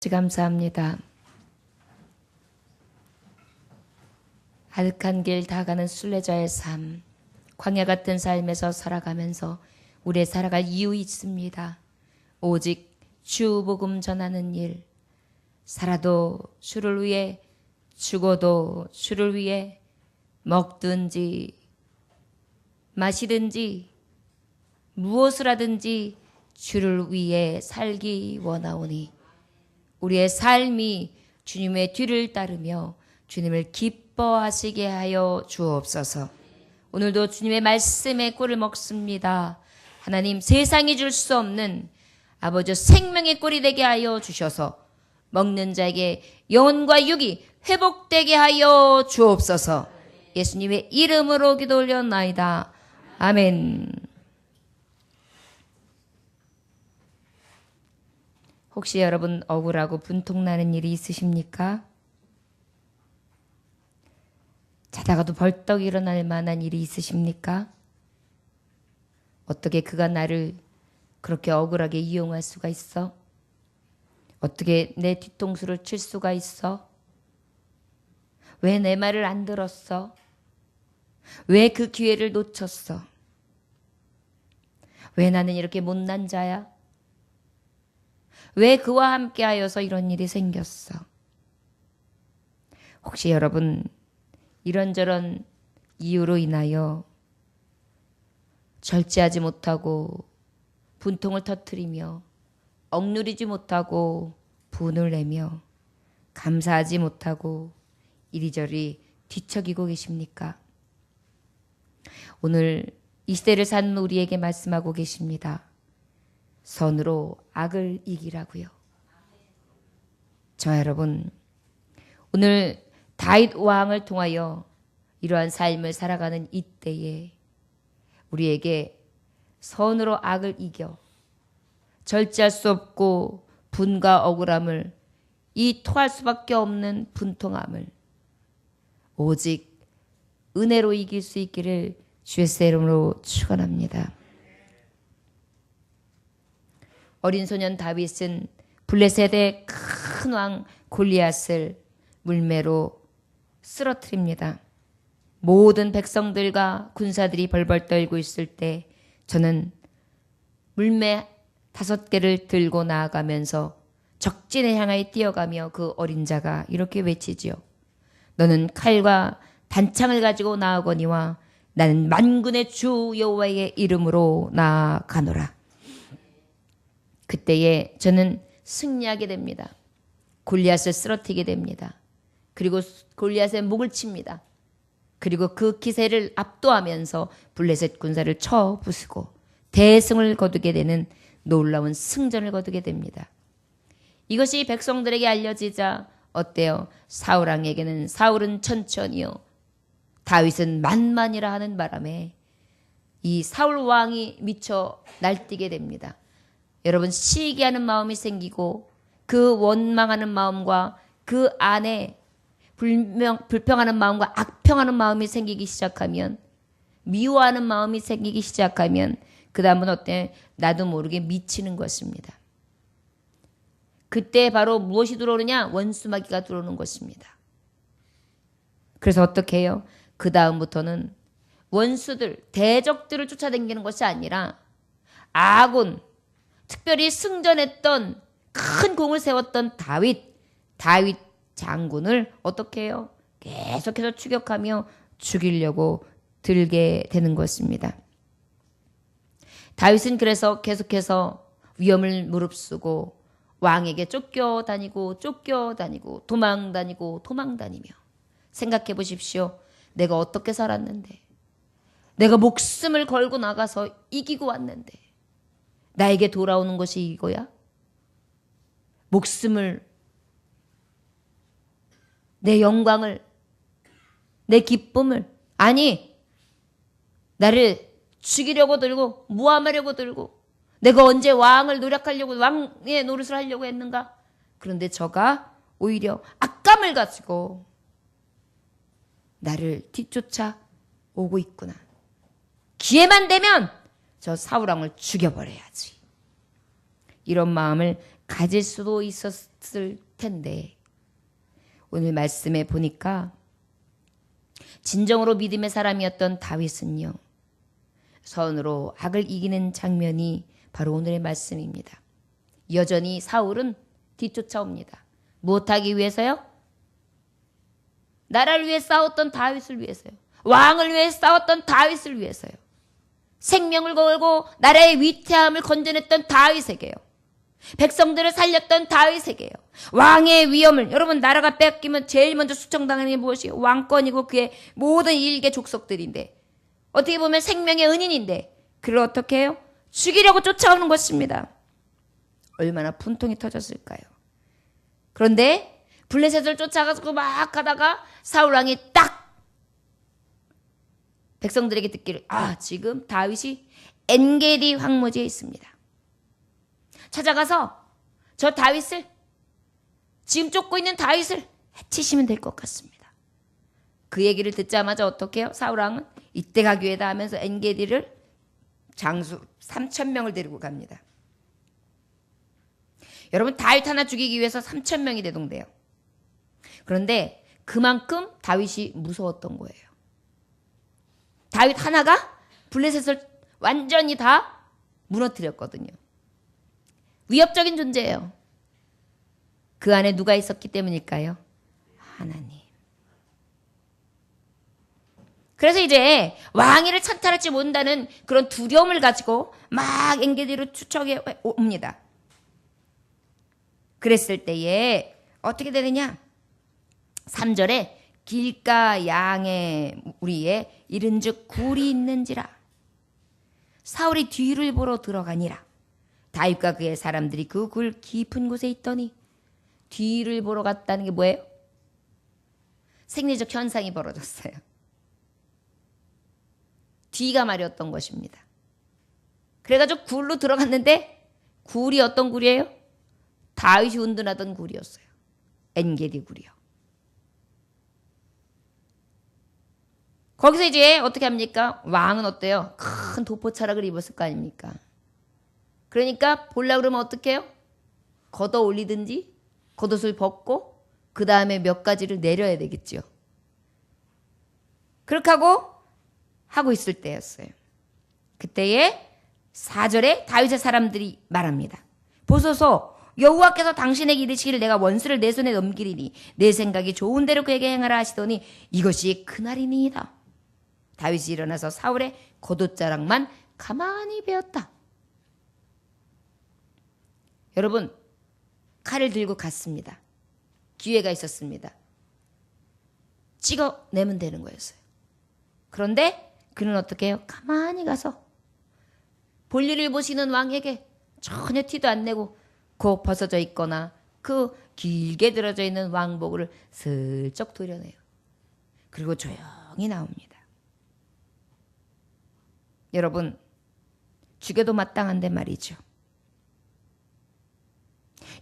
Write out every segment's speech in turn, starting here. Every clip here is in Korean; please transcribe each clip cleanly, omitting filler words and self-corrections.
감사합니다. 아득한 길 다 가는 순례자의 삶, 광야 같은 삶에서 살아가면서 우리의 살아갈 이유 있습니다. 오직 주 복음 전하는 일, 살아도 주를 위해, 죽어도 주를 위해, 먹든지 마시든지 무엇을 하든지 주를 위해 살기 원하오니 우리의 삶이 주님의 뒤를 따르며 주님을 기뻐하시게 하여 주옵소서. 오늘도 주님의 말씀에 꿀을 먹습니다. 하나님, 세상이 줄 수 없는 아버지 생명의 꿀이 되게 하여 주셔서 먹는 자에게 영혼과 육이 회복되게 하여 주옵소서. 예수님의 이름으로 기도 올려나이다. 아멘. 혹시 여러분 억울하고 분통나는 일이 있으십니까? 자다가도 벌떡 일어날 만한 일이 있으십니까? 어떻게 그가 나를 그렇게 억울하게 이용할 수가 있어? 어떻게 내 뒤통수를 칠 수가 있어? 왜 내 말을 안 들었어? 왜 그 기회를 놓쳤어? 왜 나는 이렇게 못난 자야? 왜 그와 함께 하여서 이런 일이 생겼어? 혹시 여러분 이런저런 이유로 인하여 절제하지 못하고 분통을 터뜨리며 억누르지 못하고 분을 내며 감사하지 못하고 이리저리 뒤척이고 계십니까? 오늘 이 시대를 사는 우리에게 말씀하고 계십니다. 선으로 악을 이기라고요. 저 여러분, 오늘 다윗 왕을 통하여 이러한 삶을 살아가는 이때에 우리에게 선으로 악을 이겨 절제할 수 없고 분과 억울함을 이 토할 수밖에 없는 분통함을 오직 은혜로 이길 수 있기를 주의 이름으로 축원합니다. 어린 소년 다윗은 블레셋의 큰 왕 골리앗을 물매로 쓰러뜨립니다. 모든 백성들과 군사들이 벌벌 떨고 있을 때 저는 물매 5개를 들고 나아가면서 적진에 향하여 뛰어가며 그 어린 자가 이렇게 외치지요. 너는 칼과 단창을 가지고 나아거니와 나는 만군의 주 여호와의 이름으로 나아가노라. 그때에 저는 승리하게 됩니다. 골리앗을 쓰러뜨리게 됩니다. 그리고 골리앗의 목을 칩니다. 그리고 그 기세를 압도하면서 블레셋 군사를 쳐 부수고 대승을 거두게 되는 놀라운 승전을 거두게 됩니다. 이것이 백성들에게 알려지자 어때요? 사울 왕에게는 사울은 천천히요, 다윗은 만만이라 하는 바람에 이 사울 왕이 미쳐 날뛰게 됩니다. 여러분, 시기하는 마음이 생기고 그 원망하는 마음과 그 안에 불평하는 마음과 악평하는 마음이 생기기 시작하면, 미워하는 마음이 생기기 시작하면 그 다음은 어때? 나도 모르게 미치는 것입니다. 그때 바로 무엇이 들어오느냐? 원수마귀가 들어오는 것입니다. 그래서 어떻게 해요? 그 다음부터는 원수들, 대적들을 쫓아다니는 것이 아니라 아군, 특별히 승전했던 큰 공을 세웠던 다윗 장군을 어떻게 해요? 계속해서 추격하며 죽이려고 들게 되는 것입니다. 다윗은 그래서 계속해서 위험을 무릅쓰고 왕에게 쫓겨다니고 도망다니며 생각해 보십시오. 내가 어떻게 살았는데, 내가 목숨을 걸고 나가서 이기고 왔는데 나에게 돌아오는 것이 이거야? 목숨을, 내 영광을, 내 기쁨을, 아니 나를 죽이려고 들고 모함하려고 들고 내가 언제 왕을 노력하려고 왕의 노릇을 하려고 했는가? 그런데 저가 오히려 악감을 가지고 나를 뒤쫓아 오고 있구나. 기회만 되면 저 사울왕을 죽여버려야지. 이런 마음을 가질 수도 했을 텐데 오늘 말씀에 보니까 진정으로 믿음의 사람이었던 다윗은요, 선으로 악을 이기는 장면이 바로 오늘의 말씀입니다. 여전히 사울은 뒤쫓아옵니다. 무엇하기 위해서요? 나라를 위해 싸웠던 다윗을 위해서요. 왕을 위해 싸웠던 다윗을 위해서요. 생명을 걸고 나라의 위태함을 건져냈던 다윗에게요. 백성들을 살렸던 다윗에게요. 왕의 위엄을, 여러분 나라가 뺏기면 제일 먼저 수청당하는 게 무엇이에요? 왕권이고 그의 모든 일개 족속들인데, 어떻게 보면 생명의 은인인데 그를 어떻게 해요? 죽이려고 쫓아오는 것입니다. 얼마나 분통이 터졌을까요? 그런데 블레셋을 쫓아가서 막 가다가 사울왕이 딱 백성들에게 듣기를, 지금 다윗이 엔게디 황무지에 있습니다. 찾아가서 저 다윗을, 지금 쫓고 있는 다윗을 해치시면 될 것 같습니다. 그 얘기를 듣자마자 어떻게 해요? 사울왕은 이때 가기에다 하면서 엔게디를 장수 3,000명을 데리고 갑니다. 여러분, 다윗 하나 죽이기 위해서 3,000명이 대동돼요. 그런데 그만큼 다윗이 무서웠던 거예요. 다윗 하나가 블레셋을 완전히 다 무너뜨렸거든요. 위협적인 존재예요. 그 안에 누가 있었기 때문일까요? 하나님. 그래서 이제 왕위를 찬탈할지 못한다는 그런 두려움을 가지고 막 엔게디로 추적해 옵니다. 그랬을 때에 어떻게 되느냐? 3절에 길가 양의 우리에 이른즉 굴이 있는지라. 사울이 뒤를 보러 들어가니라. 다윗과 그의 사람들이 그 굴 깊은 곳에 있더니, 뒤를 보러 갔다는 게 뭐예요? 생리적 현상이 벌어졌어요. 뒤가 말이었던 것입니다. 그래가지고 굴로 들어갔는데 굴이 어떤 굴이에요? 다윗이 운둔하던 굴이었어요. 엔게디 굴이요. 거기서 이제 어떻게 합니까? 왕은 어때요? 큰 도포차락을 입었을 거 아닙니까? 그러니까 보려고 그러면 어떻게 해요? 걷어 올리든지 겉옷을 벗고 그 다음에 몇 가지를 내려야 되겠죠. 그렇게 하고 있을 때였어요. 그때에 4절에 다윗의 사람들이 말합니다. 보소서, 여호와께서 당신에게 이르시기를 내가 원수를 내 손에 넘기리니 내 생각이 좋은 대로 그에게 행하라 하시더니 이것이 그날이니이다. 다윗이 일어나서 사울의 겉옷자락만 가만히 베었다. 여러분, 칼을 들고 갔습니다. 기회가 있었습니다. 찍어내면 되는 거였어요. 그런데 그는 어떻게 해요? 가만히 가서 볼일을 보시는 왕에게 전혀 티도 안 내고 그 벗어져 있거나 그 길게 들어져 있는 왕복을 슬쩍 도려내요. 그리고 조용히 나옵니다. 여러분, 죽여도 마땅한데 말이죠.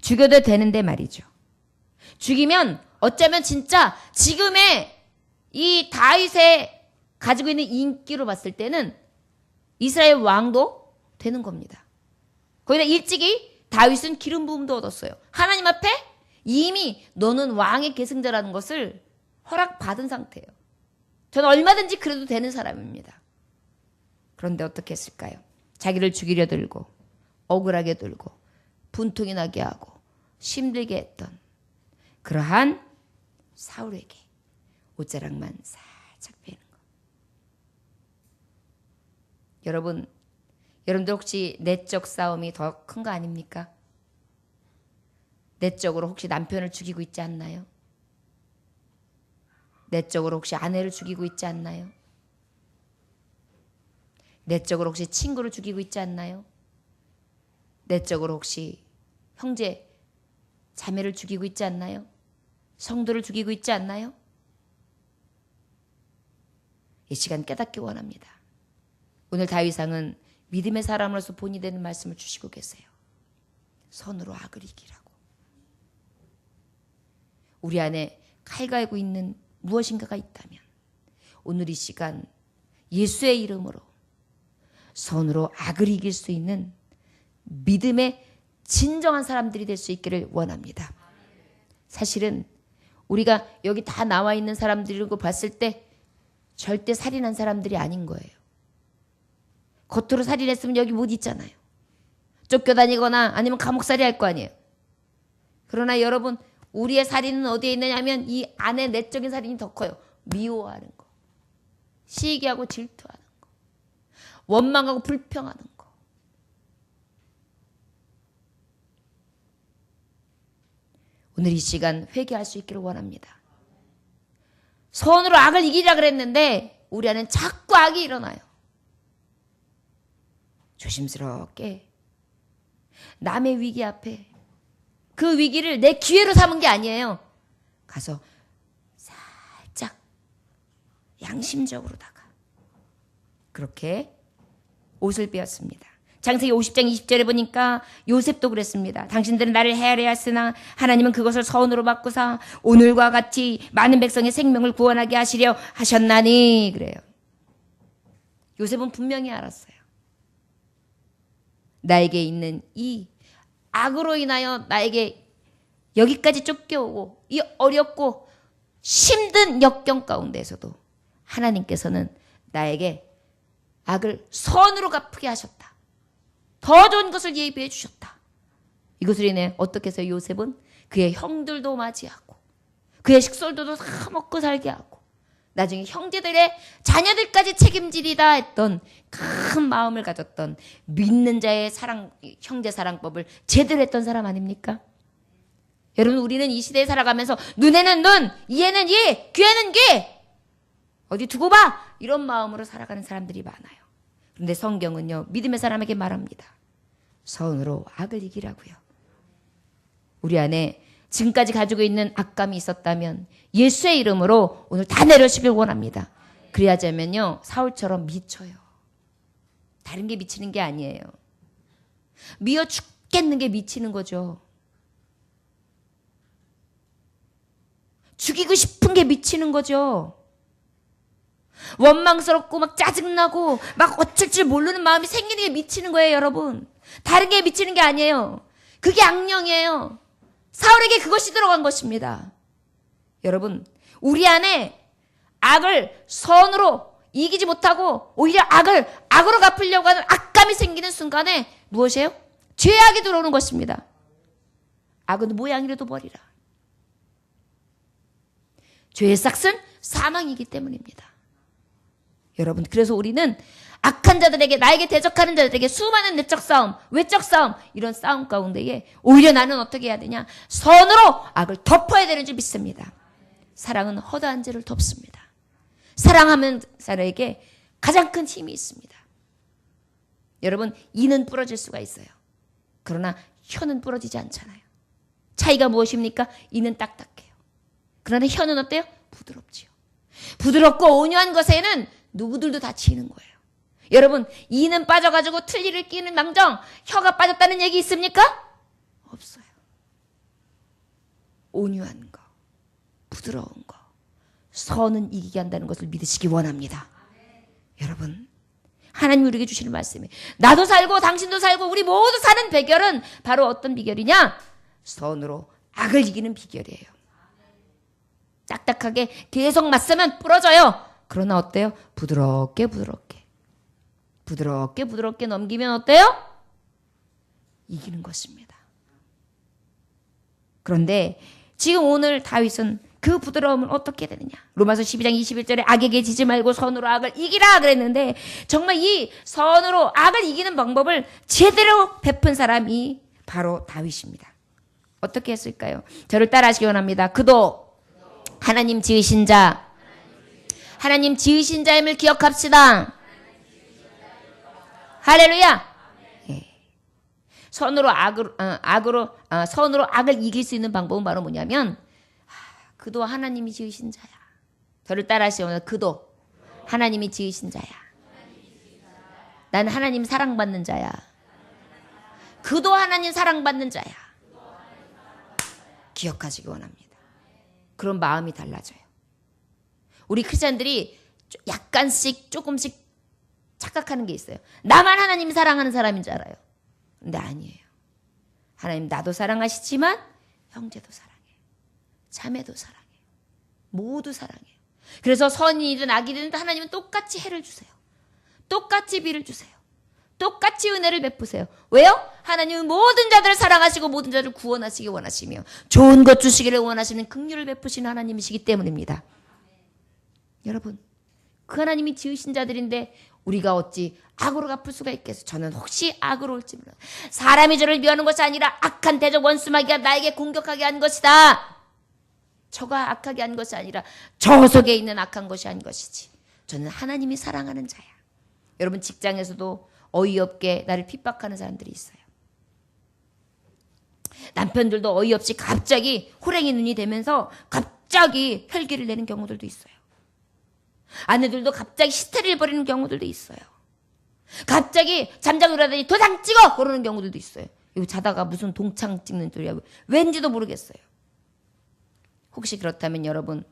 죽여도 되는데 말이죠. 죽이면 어쩌면 진짜 지금의 이 다윗의 가지고 있는 인기로 봤을 때는 이스라엘 왕도 되는 겁니다. 거기다 일찍이 다윗은 기름 부음도 얻었어요. 하나님 앞에 이미 너는 왕의 계승자라는 것을 허락받은 상태예요. 저는 얼마든지 그래도 되는 사람입니다. 그런데 어떻게 했을까요? 자기를 죽이려 들고 억울하게 들고 분통이 나게 하고 힘들게 했던 그러한 사울에게 옷자락만 살짝 베는 것. 여러분들 혹시 내적 싸움이 더 큰 거 아닙니까? 내적으로 혹시 남편을 죽이고 있지 않나요? 내적으로 혹시 아내를 죽이고 있지 않나요? 내적으로 혹시 친구를 죽이고 있지 않나요? 내적으로 혹시 형제, 자매를 죽이고 있지 않나요? 성도를 죽이고 있지 않나요? 이 시간 깨닫기 원합니다. 오늘 다윗왕은 믿음의 사람으로서 본이 되는 말씀을 주시고 계세요. 선으로 악을 이기라고. 우리 안에 칼 갈고 있는 무엇인가가 있다면 오늘 이 시간 예수의 이름으로 선으로 악을 이길 수 있는 믿음의 진정한 사람들이 될 수 있기를 원합니다. 사실은 우리가 여기 다 나와 있는 사람들이고 봤을 때 절대 살인한 사람들이 아닌 거예요. 겉으로 살인했으면 여기 못 있잖아요. 쫓겨다니거나 아니면 감옥살이 할 거 아니에요. 그러나 여러분, 우리의 살인은 어디에 있느냐 하면 이 안에 내적인 살인이 더 커요. 미워하는 거, 시기하고 질투하는 거, 원망하고 불평하는 거. 오늘 이 시간 회개할 수 있기를 원합니다. 선으로 악을 이기라 그랬는데 우리 안엔 자꾸 악이 일어나요. 조심스럽게 남의 위기 앞에 그 위기를 내 기회로 삼은 게 아니에요. 가서 살짝 양심적으로다가 그렇게 옷을 빼었습니다. 창세기 50장 20절에 보니까 요셉도 그랬습니다. 당신들은 나를 헤아려 했으나 하나님은 그것을 선으로 바꾸사 오늘과 같이 많은 백성의 생명을 구원하게 하시려 하셨나니 그래요. 요셉은 분명히 알았어요. 나에게 있는 이 악으로 인하여 나에게 여기까지 쫓겨오고 이 어렵고 힘든 역경 가운데에서도 하나님께서는 나에게 악을 선으로 갚게 하셨다. 더 좋은 것을 예비해 주셨다. 이것으로 인해 어떻게 해서 요셉은 그의 형들도 맞이하고 그의 식솔들도 다 먹고 살게 하고 나중에 형제들의 자녀들까지 책임지리다 했던 큰 마음을 가졌던 믿는 자의 사랑, 형제 사랑법을 제대로 했던 사람 아닙니까? 여러분, 우리는 이 시대에 살아가면서 눈에는 눈, 이에는 이, 귀에는 귀, 어디 두고 봐, 이런 마음으로 살아가는 사람들이 많아요. 그런데 성경은요, 믿음의 사람에게 말합니다. 선으로 악을 이기라고요. 우리 안에 지금까지 가지고 있는 악감이 있었다면 예수의 이름으로 오늘 다 내려주길 원합니다. 그래야자면요, 사울처럼 미쳐요. 다른 게 미치는 게 아니에요. 미어 죽겠는 게 미치는 거죠. 죽이고 싶은 게 미치는 거죠. 원망스럽고 막 짜증나고 막 어쩔 줄 모르는 마음이 생기는 게 미치는 거예요, 여러분. 다른 게 미치는 게 아니에요. 그게 악령이에요. 사울에게 그것이 들어간 것입니다. 여러분, 우리 안에 악을 선으로 이기지 못하고 오히려 악을 악으로 갚으려고 하는 악감이 생기는 순간에 무엇이에요? 죄악이 들어오는 것입니다. 악은 모양이라도 버리라. 죄의 싹은 사망이기 때문입니다. 여러분, 그래서 우리는 악한 자들에게, 나에게 대적하는 자들에게 수많은 내적 싸움, 외적 싸움, 이런 싸움 가운데에 오히려 나는 어떻게 해야 되냐? 선으로 악을 덮어야 되는 줄 믿습니다. 사랑은 허다한 죄를 덮습니다. 사랑하는 사람에게 가장 큰 힘이 있습니다. 여러분, 이는 부러질 수가 있어요. 그러나 혀는 부러지지 않잖아요. 차이가 무엇입니까? 이는 딱딱해요. 그러나 혀는 어때요? 부드럽지요. 부드럽고 온유한 것에는 누구들도 다치는 거예요. 여러분, 이는 빠져가지고 틀니를 끼는 망정 혀가 빠졌다는 얘기 있습니까? 없어요. 온유한 거, 부드러운 거, 선은 이기게 한다는 것을 믿으시기 원합니다. 여러분, 하나님 우리에게 주시는 말씀이 나도 살고 당신도 살고 우리 모두 사는 비결은 바로 어떤 비결이냐? 선으로 악을 이기는 비결이에요. 딱딱하게 계속 맞서면 부러져요. 그러나 어때요? 부드럽게 넘기면 어때요? 이기는 것입니다. 그런데 지금 오늘 다윗은 그 부드러움을 어떻게 되느냐? 로마서 12장 21절에 악에게 지지 말고 선으로 악을 이기라 그랬는데 정말 이 선으로 악을 이기는 방법을 제대로 베푼 사람이 바로 다윗입니다. 어떻게 했을까요? 저를 따라하시기 원합니다. 그도 하나님 지으신 자, 하나님 지으신 자임을 기억합시다. 할렐루야. 예. 선으로 악을 이길 수 있는 방법은 바로 뭐냐면 그도 하나님이 지으신 자야. 저를 따라하시면 그도 하나님이 지으신 자야. 나는 하나님 사랑받는 자야. 그도 하나님 사랑받는 자야. 기억하시기 원합니다. 그런 마음이 달라져요. 우리 크리스찬들이 약간씩 조금씩 착각하는 게 있어요. 나만 하나님 사랑하는 사람인 줄 알아요. 근데 아니에요. 하나님 나도 사랑하시지만 형제도 사랑해. 자매도 사랑해요. 모두 사랑해요. 그래서 선이든 악이든 하나님은 똑같이 해를 주세요. 똑같이 비를 주세요. 똑같이 은혜를 베푸세요. 왜요? 하나님은 모든 자들을 사랑하시고 모든 자들을 구원하시기 원하시며 좋은 것 주시기를 원하시는 긍휼을 베푸시는 하나님이시기 때문입니다. 여러분, 그 하나님이 지으신 자들인데 우리가 어찌 악으로 갚을 수가 있겠어요? 저는 혹시 악으로 올지 몰라. 사람이 저를 미워하는 것이 아니라 악한 대적 원수마귀가 나에게 공격하게 한 것이다. 저가 악하게 한 것이 아니라 저 속에 있는 악한 것이 한 것이지. 저는 하나님이 사랑하는 자야. 여러분, 직장에서도 어이없게 나를 핍박하는 사람들이 있어요. 남편들도 어이없이 갑자기 호랭이 눈이 되면서 갑자기 혈기를 내는 경우들도 있어요. 아내들도 갑자기 히스테리를 벌이는 경우들도 있어요. 갑자기 잠자고 일하더니 도장 찍어! 그러는 경우들도 있어요. 이거 자다가 무슨 동창 찍는 소리야. 왠지도 모르겠어요. 혹시 그렇다면 여러분,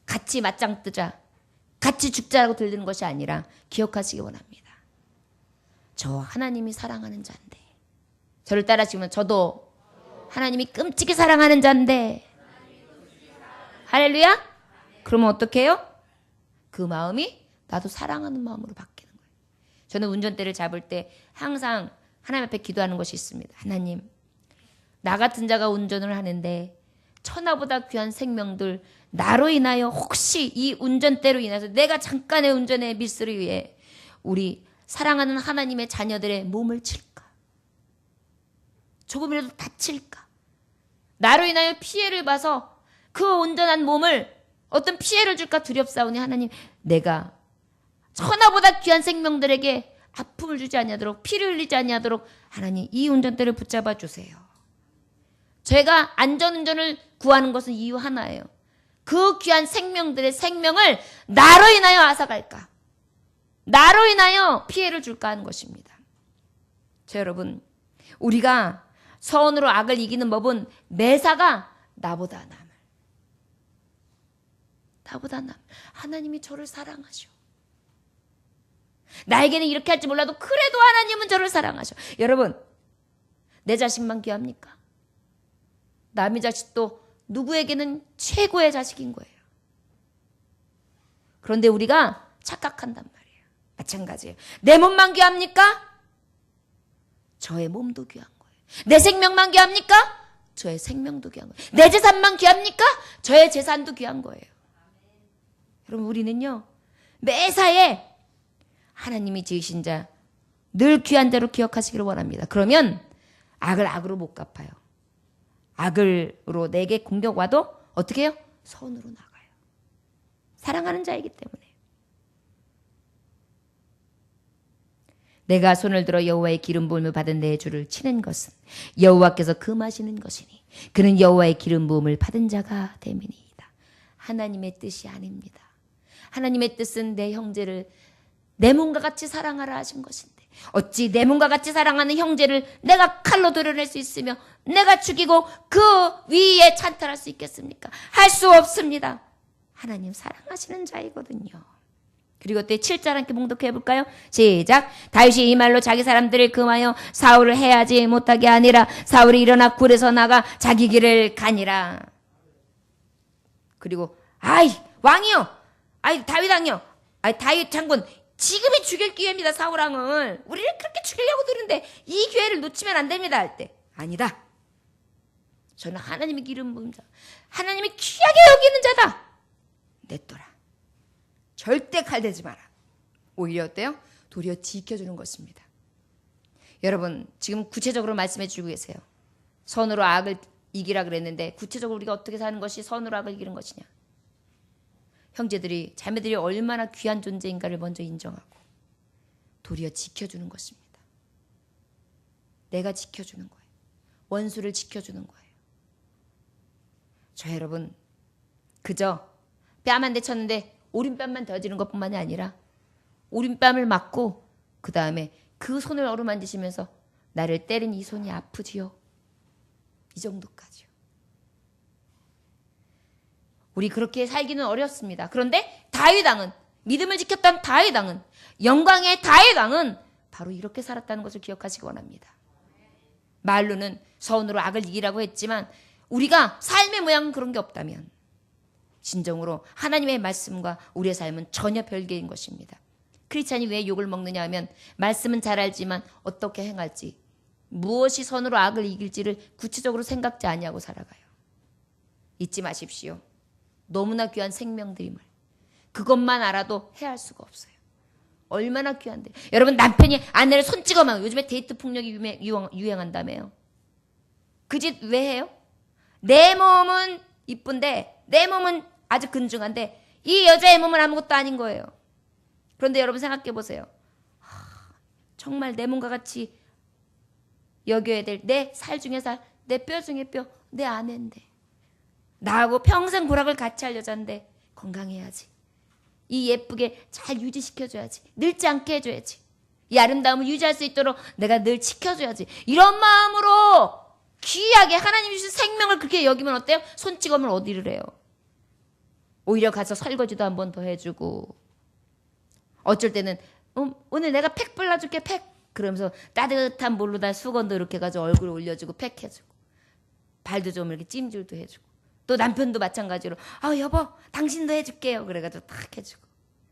같이 맞짱 뜨자, 같이 죽자라고 들리는 것이 아니라 기억하시기 원합니다. 저 하나님이 사랑하는 자인데, 저를 따라하시면 저도 하나님이 끔찍이 사랑하는 자인데, 할렐루야? 그러면 어떻게 해요? 그 마음이 나도 사랑하는 마음으로 바뀌는 거예요. 저는 운전대를 잡을 때 항상 하나님 앞에 기도하는 것이 있습니다. 하나님, 나 같은 자가 운전을 하는데 천하보다 귀한 생명들, 나로 인하여 혹시 이 운전대로 인해서 내가 잠깐의 운전의 밀수를 위해 우리 사랑하는 하나님의 자녀들의 몸을 칠까? 조금이라도 다칠까? 나로 인하여 피해를 봐서 그 온전한 몸을 어떤 피해를 줄까 두렵사오니 하나님, 내가 천하보다 귀한 생명들에게 아픔을 주지 아니하도록, 피를 흘리지 아니하도록 하나님 이 운전대를 붙잡아 주세요. 제가 안전운전을 구하는 것은 이유 하나예요. 그 귀한 생명들의 생명을 나로 인하여 앗아갈까? 나로 인하여 피해를 줄까 하는 것입니다. 자, 여러분, 우리가 선으로 악을 이기는 법은 매사가 나보다 남. 하나님이 저를 사랑하셔. 나에게는 이렇게 할지 몰라도 그래도 하나님은 저를 사랑하셔. 여러분, 내 자식만 귀합니까? 남의 자식도 누구에게는 최고의 자식인 거예요. 그런데 우리가 착각한단 말이에요. 마찬가지예요. 내 몸만 귀합니까? 저의 몸도 귀한 거예요. 내 생명만 귀합니까? 저의 생명도 귀한 거예요. 내 재산만 귀합니까? 저의 재산도 귀한 거예요. 여러분, 우리는요, 매사에 하나님이 지으신 자, 늘 귀한 자로 기억하시기를 원합니다. 그러면 악을 악으로 못 갚아요. 악으로 내게 공격 와도 어떻게 해요? 선으로 나가요. 사랑하는 자이기 때문에. 내가 손을 들어 여호와의 기름 부음을 받은 내 주를 치는 것은 여호와께서 금하시는 것이니 그는 여호와의 기름 부음을 받은 자가 됨이니이다. 하나님의 뜻이 아닙니다. 하나님의 뜻은 내 형제를 내 몸과 같이 사랑하라 하신 것인데 어찌 내 몸과 같이 사랑하는 형제를 내가 칼로 도려낼 수 있으며 내가 죽이고 그 위에 찬탈할 수 있겠습니까? 할 수 없습니다. 하나님 사랑하시는 자이거든요. 그리고 또 7절 함께 봉독해 볼까요? 시작. 다윗이 이 말로 자기 사람들을 금하여 사울을 해하지 못하게 하니라. 사울이 일어나 굴에서 나가 자기 길을 가니라. 그리고 아이 왕이요, 아이 다윗 왕이요, 아이 다윗 장군, 지금이 죽일 기회입니다. 사울왕을 우리를 그렇게 죽이려고 드는데 이 기회를 놓치면 안 됩니다 할 때, 아니다, 저는 하나님의 기름 부은 자, 하나님이 귀하게 여기는 자다, 냈더라. 절대 칼대지 마라. 오히려 어때요? 도리어 지켜주는 것입니다. 여러분, 지금 구체적으로 말씀해 주고 계세요. 선으로 악을 이기라 그랬는데 구체적으로 우리가 어떻게 사는 것이 선으로 악을 이기는 것이냐? 형제들이, 자매들이 얼마나 귀한 존재인가를 먼저 인정하고 도리어 지켜주는 것입니다. 내가 지켜주는 거예요. 원수를 지켜주는 거예요. 저 여러분, 그저 뺨 한 대 쳤는데 오른뺨만 더지는 것뿐만이 아니라 오른뺨을 맞고 그 다음에 그 손을 어루만지시면서 나를 때린 이 손이 아프지요. 이 정도까지요. 우리 그렇게 살기는 어렵습니다. 그런데 다윗 왕은, 믿음을 지켰던 다윗 왕은, 영광의 다윗 왕은 바로 이렇게 살았다는 것을 기억하시기 원합니다. 말로는 선으로 악을 이기라고 했지만 우리가 삶의 모양은 그런 게 없다면 진정으로 하나님의 말씀과 우리의 삶은 전혀 별개인 것입니다. 크리스찬이 왜 욕을 먹느냐 하면 말씀은 잘 알지만 어떻게 행할지, 무엇이 선으로 악을 이길지를 구체적으로 생각지 아니하고 살아가요. 잊지 마십시오. 너무나 귀한 생명들임을. 그것만 알아도 해할 수가 없어요. 얼마나 귀한데. 여러분, 남편이 아내를 손 찍어만, 요즘에 데이트 폭력이 유행한다며요. 그 짓 왜 해요? 내 몸은 이쁜데, 내 몸은 아주 근중한데 이 여자의 몸은 아무것도 아닌 거예요. 그런데 여러분 생각해 보세요. 정말 내 몸과 같이 여겨야 될 내 살 중에 살, 내 뼈 중에 뼈, 내 아내인데, 나하고 평생 고락을 같이 할 여자인데 건강해야지. 이 예쁘게 잘 유지시켜줘야지. 늙지 않게 해줘야지. 이 아름다움을 유지할 수 있도록 내가 늘 지켜줘야지. 이런 마음으로 귀하게 하나님이 주신 생명을 그렇게 여기면 어때요? 손 찍으면 어디를 해요? 오히려 가서 설거지도 한 번 더 해주고, 어쩔 때는 오늘 내가 팩 발라줄게, 팩. 그러면서 따뜻한 물로다 수건도 이렇게 가지고 얼굴 올려주고 팩 해주고, 발도 좀 이렇게 찜질도 해주고, 또 남편도 마찬가지로 여보 당신도 해줄게요. 그래가지고 탁 해주고,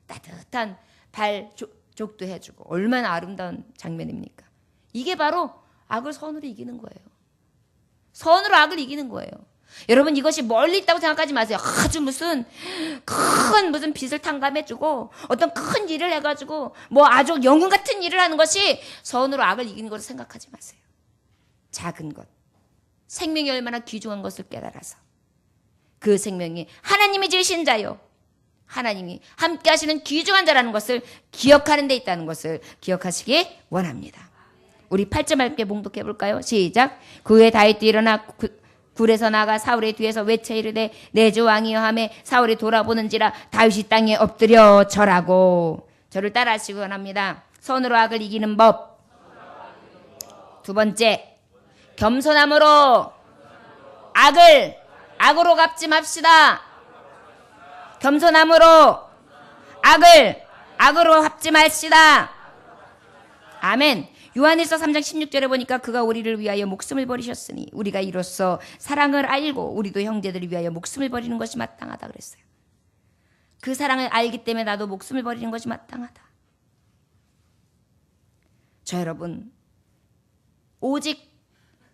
따뜻한 발족도 해주고. 얼마나 아름다운 장면입니까? 이게 바로 악을 선으로 이기는 거예요. 선으로 악을 이기는 거예요. 여러분, 이것이 멀리 있다고 생각하지 마세요. 아주 무슨 빚을 탕감해주고 어떤 큰 일을 해가지고 뭐 아주 영웅 같은 일을 하는 것이 선으로 악을 이기는 것을 생각하지 마세요. 작은 것, 생명이 얼마나 귀중한 것을 깨달아서 그 생명이 하나님이 지으신 자요, 하나님이 함께 하시는 귀중한 자라는 것을 기억하는 데 있다는 것을 기억하시기 원합니다. 우리 8절 함께 봉독해 볼까요? 시작. 그 후에 다윗도 일어나 굴에서 나가 사울의 뒤에서 외쳐 이르되 내 주 왕이여 하매 사울이 돌아보는지라 다윗이 땅에 엎드려 절하고. 저를 따라 하시기 원합니다. 선으로 악을 이기는 법. 두 번째, 겸손함으로 악으로 갚지 맙시다. 겸손함으로 악으로 갚지 맙시다. 아멘. 요한일서 3장 16절에 보니까 그가 우리를 위하여 목숨을 버리셨으니 우리가 이로써 사랑을 알고 우리도 형제들을 위하여 목숨을 버리는 것이 마땅하다 그랬어요. 그 사랑을 알기 때문에 나도 목숨을 버리는 것이 마땅하다. 저 여러분, 오직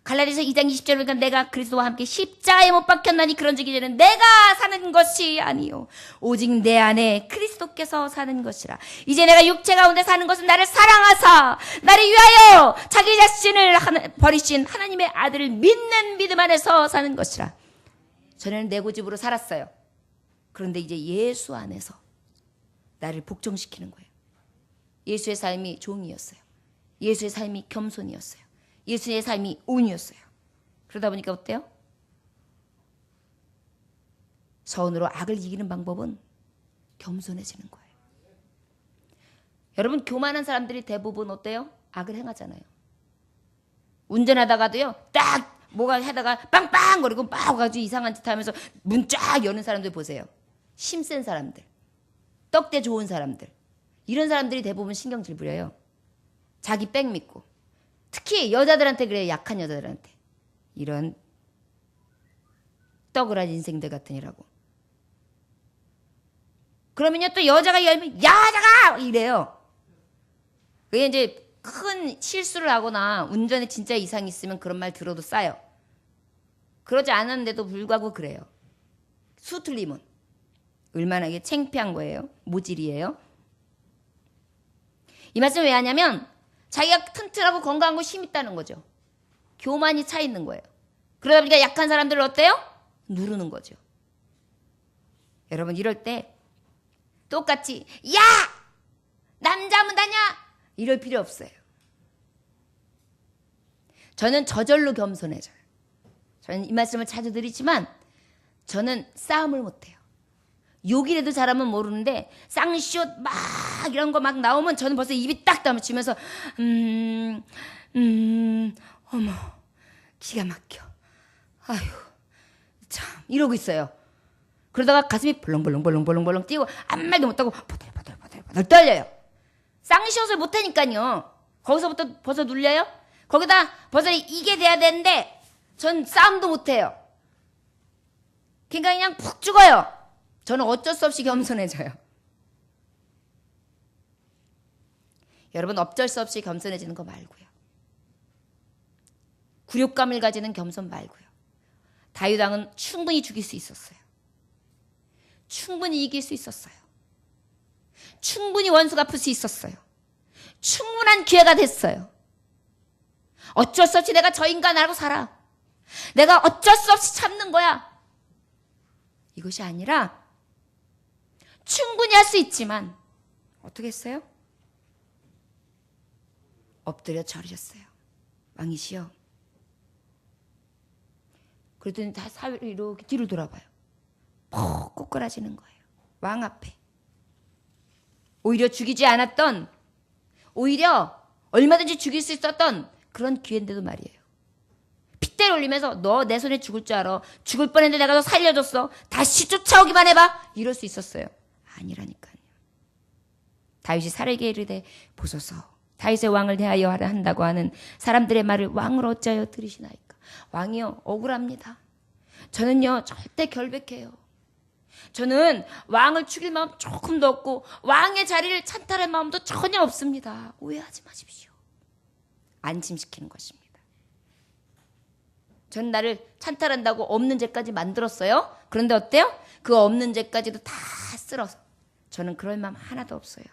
갈라디아서 2장 20절에 보니까 내가 그리스도와 함께 십자가에 못 박혔나니 그런즉 이제는 내가 사는 것이 아니요 오직 내 안에 그리스도께서 사는 것이라. 이제 내가 육체 가운데 사는 것은 나를 사랑하사 나를 위하여 자기 자신을 버리신 하나님의 아들을 믿는 믿음 안에서 사는 것이라. 전에는 내 고집으로 살았어요. 그런데 이제 예수 안에서 나를 복종시키는 거예요. 예수의 삶이 종이었어요. 예수의 삶이 겸손이었어요. 예수의 삶이 온이었어요. 그러다 보니까 어때요? 선으로 악을 이기는 방법은 겸손해지는 거예요. 여러분, 교만한 사람들이 대부분 어때요? 악을 행하잖아요. 운전하다가도요, 딱 뭐가 하다가 빵빵 거리고 막 가지고 이상한 짓 하면서 문 쫙 여는 사람들 보세요. 힘센 사람들, 떡대 좋은 사람들, 이런 사람들이 대부분 신경질 부려요. 자기 백 믿고. 특히 여자들한테 그래요. 약한 여자들한테. 이런 떡을한 인생들 같으니라고. 그러면요 또 여자가 열면 여자가 이래요. 그게 이제 큰 실수를 하거나 운전에 진짜 이상이 있으면 그런 말 들어도 싸요. 그러지 않았는데도 불구하고 그래요. 수틀림은 얼마나 이게 창피한 거예요. 모질이에요. 이 말씀 왜 하냐면 자기가 튼튼하고 건강하고 힘 있다는 거죠. 교만이 차 있는 거예요. 그러다 보니까 약한 사람들을 어때요? 누르는 거죠. 여러분, 이럴 때 똑같이 야! 남자면 다냐? 이럴 필요 없어요. 저는 저절로 겸손해져요. 저는 이 말씀을 자주 드리지만 저는 싸움을 못해요. 욕이라도 잘하면 모르는데 쌍시옷 막 이런 거 막 나오면 저는 벌써 입이 딱 다물치면서 어머 기가 막혀. 아휴 참 이러고 있어요. 그러다가 가슴이 벌렁벌렁 뛰고 아무 말도 못하고 보들보들 떨려요. 쌍시옷을 못하니까요. 거기서부터 벌써 눌려요. 거기다 벌써 이게 돼야 되는데 전 싸움도 못해요. 그냥 푹 죽어요. 저는 어쩔 수 없이 겸손해져요. 여러분 어쩔 수 없이 겸손해지는 거 말고요. 굴욕감을 가지는 겸손 말고요. 다윗 왕은 충분히 죽일 수 있었어요. 충분히 이길 수 있었어요. 충분히 원수 갚을 수 있었어요. 충분한 기회가 됐어요. 어쩔 수 없이 내가 저 인간하고 살아. 내가 어쩔 수 없이 참는 거야. 이것이 아니라 충분히 할 수 있지만 어떻게 했어요? 엎드려 절으셨어요. 왕이시여. 그랬더니 다 사위로 이렇게 뒤로 돌아봐요. 퍽 꼬꾸라지는 거예요. 왕 앞에. 오히려 죽이지 않았던, 오히려 얼마든지 죽일 수 있었던 그런 기회인데도 말이에요. 핏대를 올리면서 너 내 손에 죽을 줄 알아. 죽을 뻔했는데 내가 너 살려줬어. 다시 쫓아오기만 해봐. 이럴 수 있었어요. 아니라니까요. 다윗이 사르게 이르되 보소서 다윗의 왕을 대하여 한다고 하는 사람들의 말을 왕을 어찌하여 들으시나이까. 왕이요 억울합니다. 저는요 절대 결백해요. 저는 왕을 죽일 마음 조금도 없고 왕의 자리를 찬탈할 마음도 전혀 없습니다. 오해하지 마십시오. 안심시키는 것입니다. 전 나를 찬탈한다고 없는 죄까지 만들었어요. 그런데 어때요? 그 없는 죄까지도 다 쓸어서 저는 그럴 마음 하나도 없어요.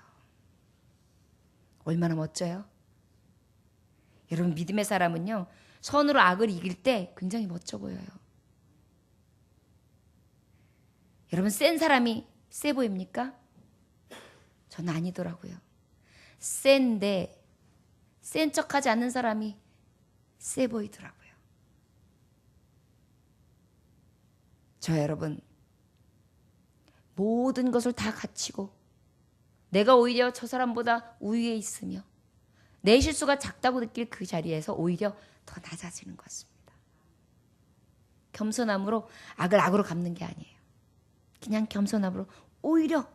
얼마나 멋져요? 여러분 믿음의 사람은요 선으로 악을 이길 때 굉장히 멋져 보여요. 여러분 센 사람이 세 보입니까? 저는 아니더라고요. 센데 센 척하지 않는 사람이 세 보이더라고요. 저 여러분 모든 것을 다 갖추고 내가 오히려 저 사람보다 우위에 있으며 내 실수가 작다고 느낄 그 자리에서 오히려 더 낮아지는 것 같습니다. 겸손함으로 악을 악으로 갚는 게 아니에요. 그냥 겸손함으로 오히려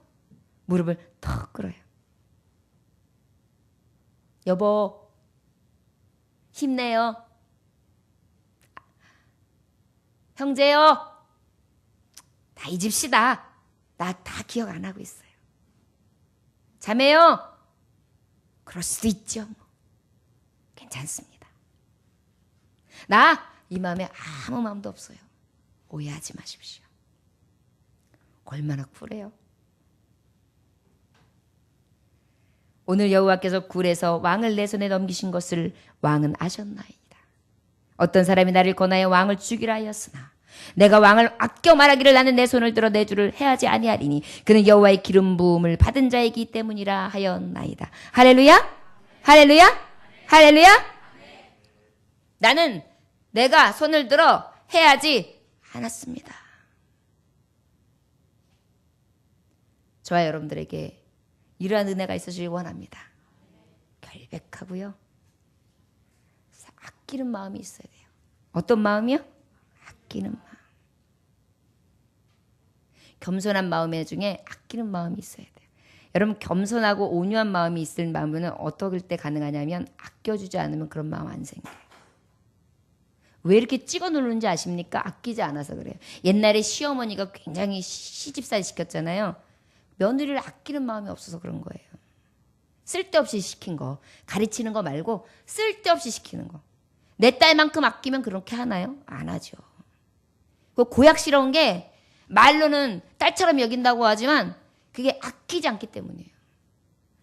무릎을 더 꿇어요. 여보 힘내요. 형제요 다 잊읍시다. 나 다 기억 안 하고 있어요. 자매요 그럴 수도 있죠. 뭐. 괜찮습니다. 나 이 마음에 아무 마음도 없어요. 오해하지 마십시오. 얼마나 쿨해요. 오늘 여호와께서 굴에서 왕을 내 손에 넘기신 것을 왕은 아셨나이다. 어떤 사람이 나를 권하여 왕을 죽이라 하였으나 내가 왕을 아껴 말하기를 나는 내 손을 들어 내 주를 해하지 아니하리니 그는 여호와의 기름 부음을 받은 자이기 때문이라 하였나이다. 할렐루야? 할렐루야? 할렐루야? 나는 내가 손을 들어 해하지 않았습니다. 저와 여러분들에게 이러한 은혜가 있으시길 원합니다. 결백하고요. 아끼는 마음이 있어야 돼요. 어떤 마음이요? 아끼는 마음. 겸손한 마음 중에 아끼는 마음이 있어야 돼요. 여러분 겸손하고 온유한 마음이 있을 마음은 어떨 때 가능하냐면 아껴주지 않으면 그런 마음 안 생겨요. 왜 이렇게 찍어 누르는지 아십니까? 아끼지 않아서 그래요. 옛날에 시어머니가 굉장히 시집살 시켰잖아요. 며느리를 아끼는 마음이 없어서 그런 거예요. 쓸데없이 시킨 거, 가르치는 거 말고 쓸데없이 시키는 거. 내 딸만큼 아끼면 그렇게 하나요? 안 하죠. 그 고약스러운 게 말로는 딸처럼 여긴다고 하지만 그게 아끼지 않기 때문이에요.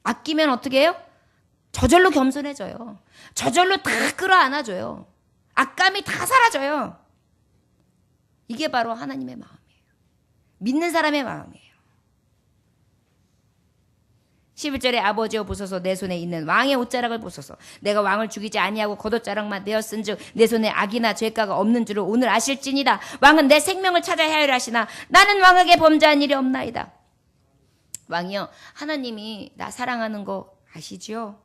아끼면 어떻게 해요? 저절로 겸손해져요. 저절로 다 끌어안아줘요. 악감이 다 사라져요. 이게 바로 하나님의 마음이에요. 믿는 사람의 마음이에요. 11절에 아버지여 보소서 내 손에 있는 왕의 옷자락을 보소서 내가 왕을 죽이지 아니하고 겉옷자락만 내었은즉 내 손에 악이나 죄가가 없는 줄을 오늘 아실지니라. 왕은 내 생명을 찾아 헤아리라 하시나 나는 왕에게 범죄한 일이 없나이다. 왕이여 하나님이 나 사랑하는 거 아시죠?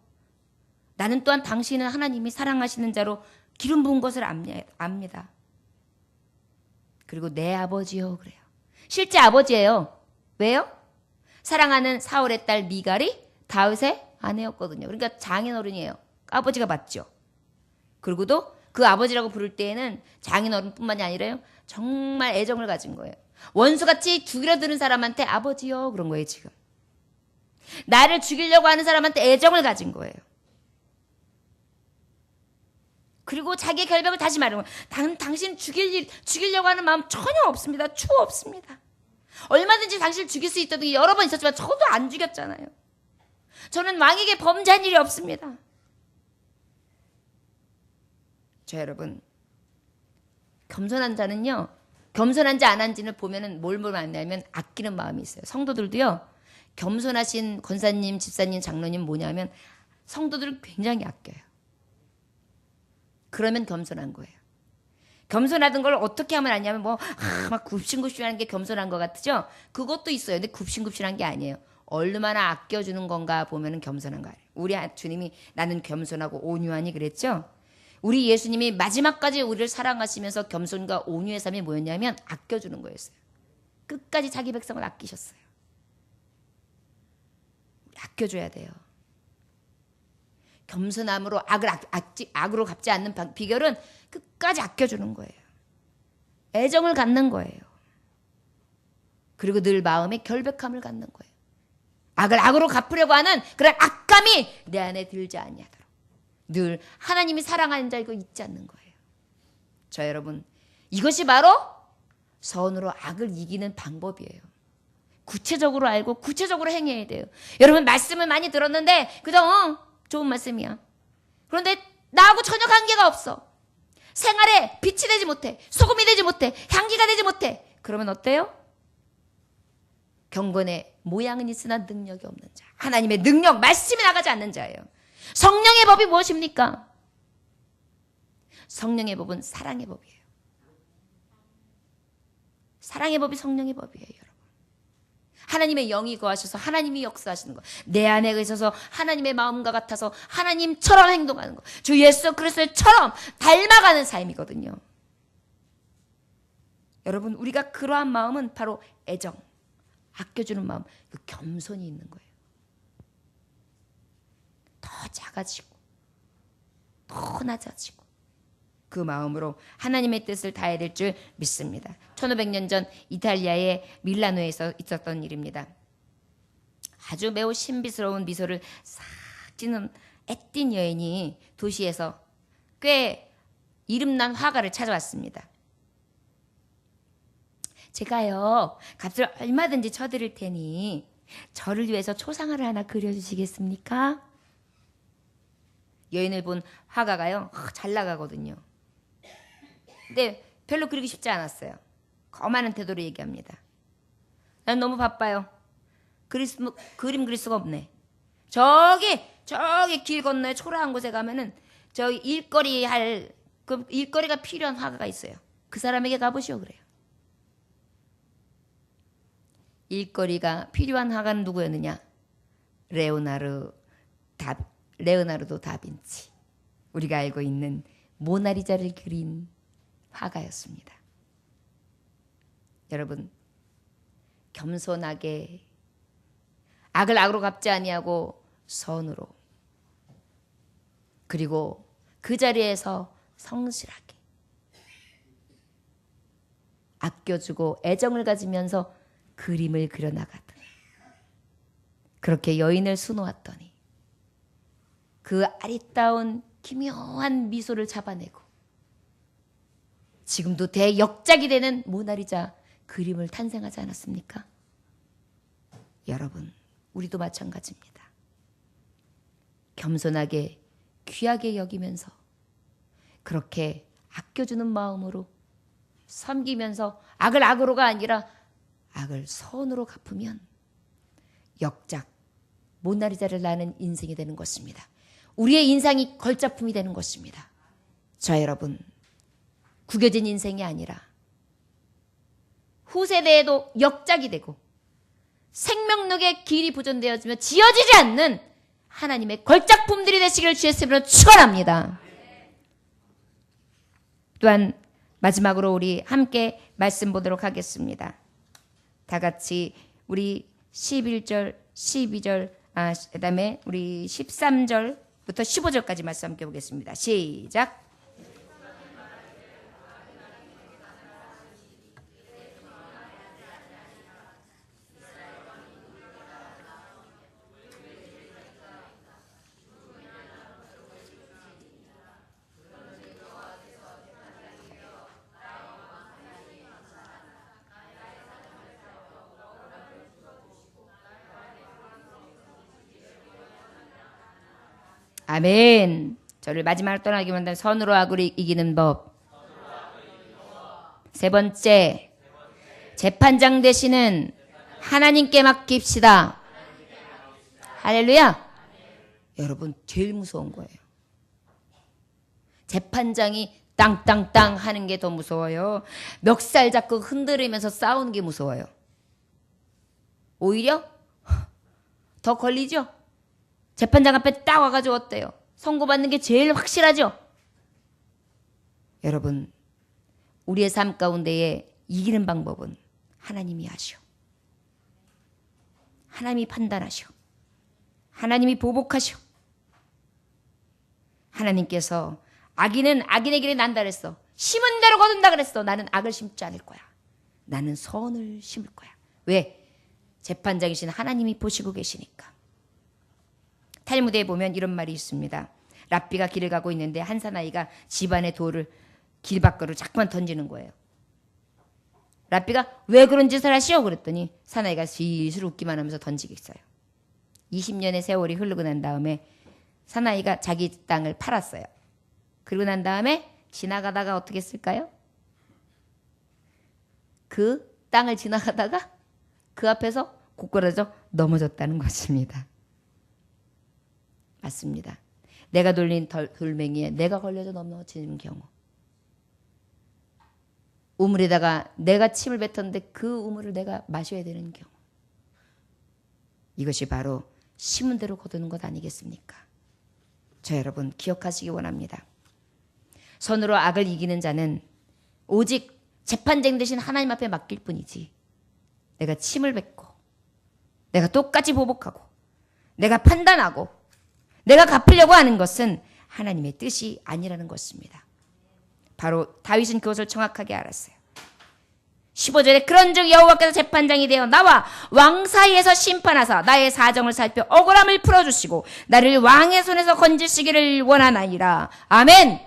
나는 또한 당신은 하나님이 사랑하시는 자로 기름 부은 것을 압니다. 그리고 내 아버지요 그래요. 실제 아버지예요. 왜요? 사랑하는 사울의 딸 미갈이 다윗의 아내였거든요. 그러니까 장인어른이에요. 아버지가 맞죠. 그리고도 그 아버지라고 부를 때에는 장인어른뿐만이 아니라요. 정말 애정을 가진 거예요. 원수같이 죽이려 드는 사람한테 아버지요 그런 거예요 지금. 나를 죽이려고 하는 사람한테 애정을 가진 거예요. 그리고 자기의 결백을 다시 말하는 거예요. 당신 죽이려고 하는 마음 전혀 없습니다. 추 없습니다. 얼마든지 당신을 죽일 수 있다던 게 여러 번 있었지만 저도 안 죽였잖아요. 저는 왕에게 범죄한 일이 없습니다. 자 여러분, 겸손한 자는요, 겸손한지 안 한지는 보면은 뭘 만나면 아끼는 마음이 있어요. 성도들도요, 겸손하신 권사님, 집사님, 장로님 뭐냐면 성도들을 굉장히 아껴요. 그러면 겸손한 거예요. 겸손하던 걸 어떻게 하면 아냐면 막 굽신굽신하는 게 겸손한 것 같죠? 그것도 있어요. 근데 굽신굽신한 게 아니에요. 얼마나 아껴주는 건가 보면은 겸손한 거예요. 우리 주님이 나는 겸손하고 온유하니 그랬죠? 우리 예수님이 마지막까지 우리를 사랑하시면서 겸손과 온유의 삶이 뭐였냐면 아껴주는 거였어요. 끝까지 자기 백성을 아끼셨어요. 아껴줘야 돼요. 겸손함으로 악으로 갚지 않는 비결은 끝까지 아껴주는 거예요. 애정을 갖는 거예요. 그리고 늘 마음에 결백함을 갖는 거예요. 악을 악으로 갚으려고 하는 그런 악감이 내 안에 들지 아니하도록 늘 하나님이 사랑하는 자 이거 잊지 않는 거예요. 저 여러분, 이것이 바로 선으로 악을 이기는 방법이에요. 구체적으로 알고 구체적으로 행해야 돼요. 여러분 말씀을 많이 들었는데 그죠? 좋은 말씀이야. 그런데 나하고 전혀 관계가 없어. 생활에 빛이 되지 못해. 소금이 되지 못해. 향기가 되지 못해. 그러면 어때요? 경건의 모양은 있으나 능력이 없는 자. 하나님의 능력, 말씀이 나가지 않는 자예요. 성령의 법이 무엇입니까? 성령의 법은 사랑의 법이에요. 사랑의 법이 성령의 법이에요, 여러분. 하나님의 영이 거하셔서 하나님이 역사하시는 거. 내 안에 있어서 하나님의 마음과 같아서 하나님처럼 행동하는 거. 주 예수 그리스도처럼 닮아가는 삶이거든요. 여러분, 우리가 그러한 마음은 바로 애정, 아껴주는 마음, 그 겸손이 있는 거예요. 더 작아지고 더 낮아지고 그 마음으로 하나님의 뜻을 다해야 될 줄 믿습니다. 1500년 전 이탈리아의 밀라노에서 있었던 일입니다. 아주 매우 신비스러운 미소를 싹 찌는 애띤 여인이 도시에서 꽤 이름난 화가를 찾아왔습니다. 제가요, 값을 얼마든지 쳐드릴 테니 저를 위해서 초상화를 하나 그려주시겠습니까? 여인을 본 화가가요, 잘 나가거든요. 근데 별로 그리고 싶지 않았어요. 거만한 태도로 얘기합니다. 난 너무 바빠요. 그림 그릴 수가 없네. 저기 길 건너에 초라한 곳에 가면은 저 일거리가 필요한 화가가 있어요. 그 사람에게 가보시오 그래요. 일거리가 필요한 화가는 누구였느냐? 레오나르도 다빈치. 우리가 알고 있는 모나리자를 그린 화가였습니다. 여러분, 겸손하게 악을 악으로 갚지 아니하고 선으로, 그리고 그 자리에서 성실하게 아껴주고 애정을 가지면서 그림을 그려나가던, 그렇게 여인을 수놓았더니 그 아리따운 기묘한 미소를 잡아내고 지금도 대역작이 되는 모나리자 그림을 탄생하지 않았습니까? 여러분, 우리도 마찬가지입니다. 겸손하게 귀하게 여기면서 그렇게 아껴주는 마음으로 섬기면서 악을 악으로가 아니라 악을 선으로 갚으면 역작, 모나리자를 낳는 인생이 되는 것입니다. 우리의 인상이 걸작품이 되는 것입니다. 자, 여러분, 구겨진 인생이 아니라 후세대에도 역작이 되고 생명력의 길이 보존되어지며 지어지지 않는 하나님의 걸작품들이 되시기를 주의 이름으로 축원합니다. 또한 마지막으로 우리 함께 말씀 보도록 하겠습니다. 다 같이 우리 11절, 12절, 그다음에 우리 13절부터 15절까지 말씀 함께 보겠습니다. 시작. 아멘. 저를 마지막으로 떠나기 원한다면 선으로 악을 이기는 법. 세 번째, 재판장 되시는 하나님께 맡깁시다. 할렐루야. 여러분, 제일 무서운 거예요. 재판장이 땅땅땅 하는 게 더 무서워요. 멱살 잡고 흔들으면서 싸우는 게 무서워요. 오히려 더 걸리죠. 재판장 앞에 딱 와가지고 어때요? 선고받는 게 제일 확실하죠. 여러분, 우리의 삶 가운데에 이기는 방법은 하나님이 하셔. 하나님이 판단하셔. 하나님이 보복하셔. 하나님께서 악인은 악인의 길에 난다 그랬어. 심은 대로 거둔다 그랬어. 나는 악을 심지 않을 거야. 나는 선을 심을 거야. 왜? 재판장이신 하나님이 보시고 계시니까. 탈무드에 보면 이런 말이 있습니다. 랍비가 길을 가고 있는데 한 사나이가 집안의 돌을 길 밖으로 자꾸만 던지는 거예요. 랍비가 왜 그런 짓을 하시오? 그랬더니 사나이가 슬슬 웃기만 하면서 던지겠어요. 20년의 세월이 흐르고 난 다음에 사나이가 자기 땅을 팔았어요. 그리고 난 다음에 지나가다가 어떻게 했을까요? 그 땅을 지나가다가 그 앞에서 고꾸라져 넘어졌다는 것입니다. 맞습니다. 내가 돌린 돌멩이에 내가 걸려서 넘어지는 경우. 우물에다가 내가 침을 뱉었는데 그 우물을 내가 마셔야 되는 경우. 이것이 바로 심은 대로 거두는 것 아니겠습니까? 저 여러분 기억하시기 원합니다. 선으로 악을 이기는 자는 오직 재판장 대신 하나님 앞에 맡길 뿐이지, 내가 침을 뱉고 내가 똑같이 보복하고 내가 판단하고 내가 갚으려고 하는 것은 하나님의 뜻이 아니라는 것입니다. 바로 다윗은 그것을 정확하게 알았어요. 15절에 그런즉 여호와께서 재판장이 되어 나와 왕 사이에서 심판하사 나의 사정을 살펴 억울함을 풀어주시고 나를 왕의 손에서 건지시기를 원하나이다. 아멘.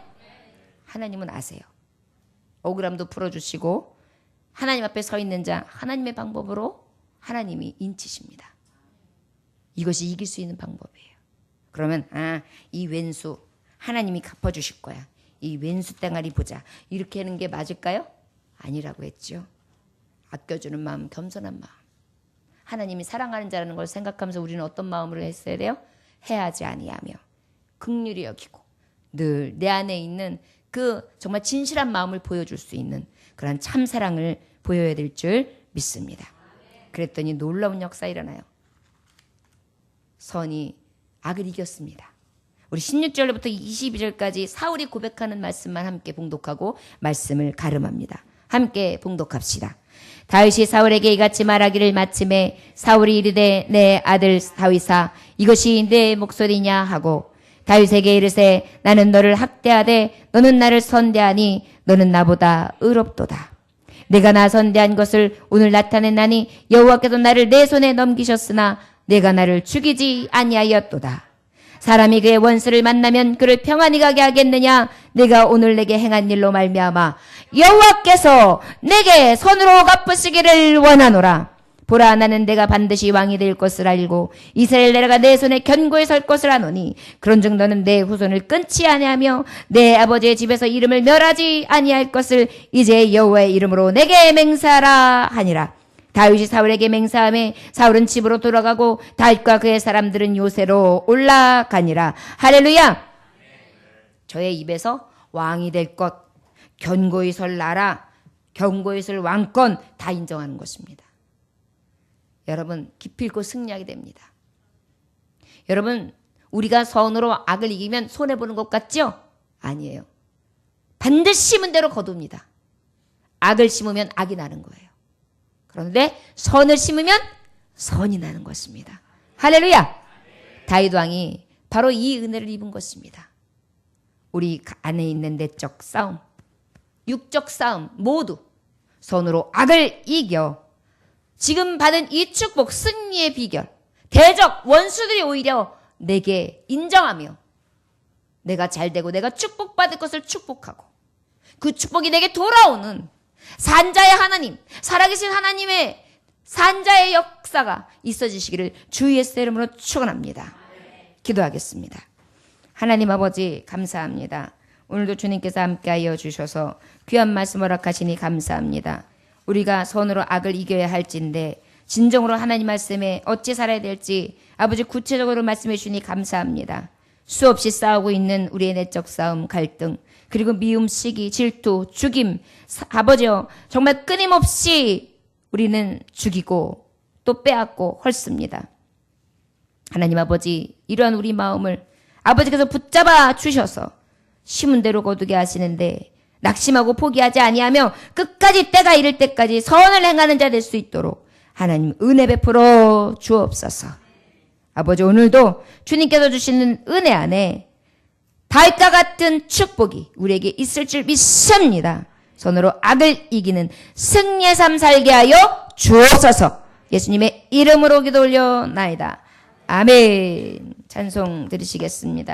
하나님은 아세요. 억울함도 풀어주시고 하나님 앞에 서 있는 자 하나님의 방법으로 하나님이 인치십니다. 이것이 이길 수 있는 방법이에요. 그러면 이 왼수 하나님이 갚아주실 거야. 이 왼수 땡아리 보자. 이렇게 하는 게 맞을까요? 아니라고 했죠. 아껴주는 마음, 겸손한 마음. 하나님이 사랑하는 자라는 걸 생각하면서 우리는 어떤 마음으로 했어야 돼요? 해하지 아니하며 긍휼히 여기고 늘 내 안에 있는 그 정말 진실한 마음을 보여줄 수 있는 그런 참사랑을 보여야 될 줄 믿습니다. 그랬더니 놀라운 역사 일어나요. 선이 악을 이겼습니다. 우리 16절부터 22절까지 사울이 고백하는 말씀만 함께 봉독하고 말씀을 가름합니다. 함께 봉독합시다. 다윗이 사울에게 이같이 말하기를 마침에 사울이 이르되 내 아들 다윗아 이것이 내 목소리냐 하고 다윗에게 이르세 나는 너를 학대하되 너는 나를 선대하니 너는 나보다 의롭도다. 내가 나 선대한 것을 오늘 나타냈나니 여호와께서 나를 내 손에 넘기셨으나 내가 나를 죽이지 아니하였도다. 사람이 그의 원수를 만나면 그를 평안히 가게 하겠느냐? 내가 오늘 내게 행한 일로 말미암아 여호와께서 내게 선으로 갚으시기를 원하노라. 보라 나는 내가 반드시 왕이 될 것을 알고 이스라엘 나라가 내 손에 견고히 설 것을 아노니 그런즉 너는 내 후손을 끊지 아니하며 내 아버지의 집에서 이름을 멸하지 아니할 것을 이제 여호와의 이름으로 내게 맹세하라 하니라. 다윗이 사울에게 맹세하매 사울은 집으로 돌아가고 다윗과 그의 사람들은 요새로 올라가니라. 할렐루야. 저의 입에서 왕이 될 것, 견고히 설 나라, 견고히 설 왕권 다 인정하는 것입니다. 여러분 기필코 승리하게 됩니다. 여러분 우리가 선으로 악을 이기면 손해보는 것 같죠? 아니에요. 반드시 심은 대로 거둡니다. 악을 심으면 악이 나는 거예요. 그런데 선을 심으면 선이 나는 것입니다. 할렐루야. 다윗 왕이 바로 이 은혜를 입은 것입니다. 우리 안에 있는 내적 싸움, 육적 싸움 모두 선으로 악을 이겨 지금 받은 이 축복, 승리의 비결, 대적 원수들이 오히려 내게 인정하며 내가 잘되고 내가 축복받을 것을 축복하고 그 축복이 내게 돌아오는 산자의 하나님, 살아계신 하나님의 산자의 역사가 있어지시기를 주 예수의 이름으로 축원합니다. 기도하겠습니다. 하나님 아버지 감사합니다. 오늘도 주님께서 함께하여 주셔서 귀한 말씀 허락하시니 감사합니다. 우리가 선으로 악을 이겨야 할진데 진정으로 하나님 말씀에 어찌 살아야 될지 아버지 구체적으로 말씀해 주시니 감사합니다. 수없이 싸우고 있는 우리의 내적 싸움, 갈등, 그리고 미움, 시기, 질투, 죽임, 아버지여 정말 끊임없이 우리는 죽이고 또 빼앗고 헐습니다. 하나님 아버지 이러한 우리 마음을 아버지께서 붙잡아 주셔서 심은 대로 거두게 하시는데 낙심하고 포기하지 아니하며 끝까지 때가 이를 때까지 선을 행하는 자 될 수 있도록 하나님 은혜 베풀어 주옵소서. 아버지 오늘도 주님께서 주시는 은혜 안에 달과 같은 축복이 우리에게 있을 줄 믿습니다. 손으로 악을 이기는 승리의 삶 살게 하여 주옵소서. 예수님의 이름으로 기도 올려나이다. 아멘. 찬송 드리시겠습니다.